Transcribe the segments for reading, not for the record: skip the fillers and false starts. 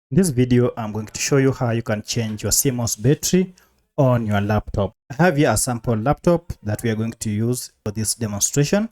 In this video, I'm going to show you how you can change your CMOS battery on your laptop. I have here a sample laptop that we are going to use for this demonstration,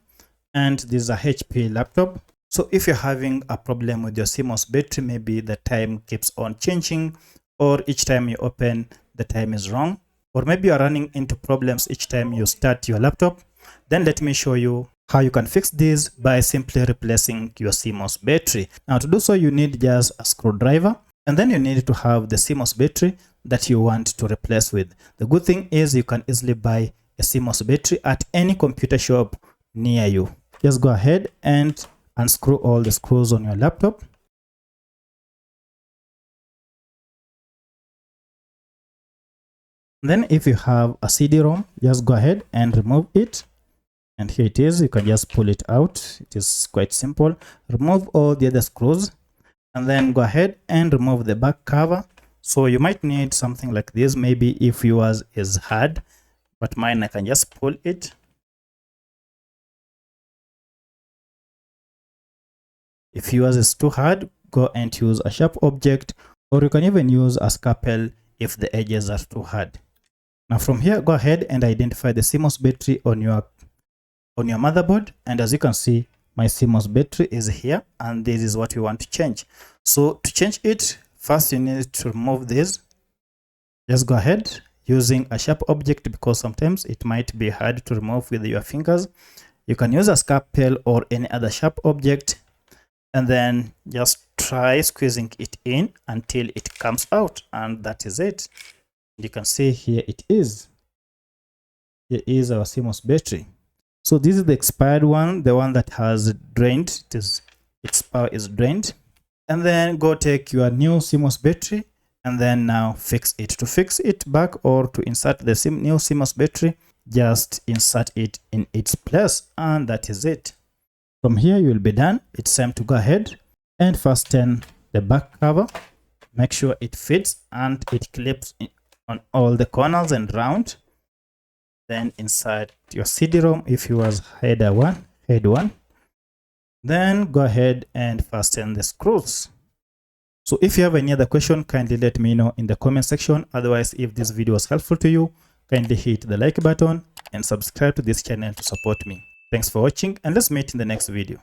and this is a HP laptop. So if you're having a problem with your CMOS battery, maybe the time keeps on changing, or each time you open the time is wrong, or maybe you're running into problems each time you start your laptop, then let me show you how you can fix this by simply replacing your CMOS battery. Now to do so, you need just a screwdriver, and then you need to have the CMOS battery that you want to replace with. The good thing is you can easily buy a CMOS battery at any computer shop near you. Just go ahead and unscrew all the screws on your laptop. Then if you have a CD-ROM, just go ahead and remove it. And here it is. You can just pull it out. It is quite simple. Remove all the other screws and then go ahead and remove the back cover. So you might need something like this, maybe if yours is hard, but mine, I can just pull it. If yours is too hard, go and use a sharp object, or you can even use a scalpel if the edges are too hard. Now from here, go ahead and identify the CMOS battery on your motherboard, and as you can see, my CMOS battery is here, and this is what we want to change. So to change it, first you need to remove this. Just go ahead using a sharp object, because sometimes it might be hard to remove with your fingers. You can use a scalpel or any other sharp object, and then just try squeezing it in until it comes out, and that is it. You can see here it is. Here is our CMOS battery. So this is the expired one, the one that has drained. Its power is drained. And then go take your new CMOS battery and then now fix it. To fix it back or to insert the new CMOS battery, just insert it in its place, and that is it. From here you will be done. It's time to go ahead and fasten the back cover. Make sure it fits and it clips on all the corners and round. Then insert your CD-ROM if you was head one. Then go ahead and fasten the screws. So if you have any other question, kindly let me know in the comment section. Otherwise, if this video was helpful to you, kindly hit the like button and subscribe to this channel to support me. Thanks for watching, and let's meet in the next video.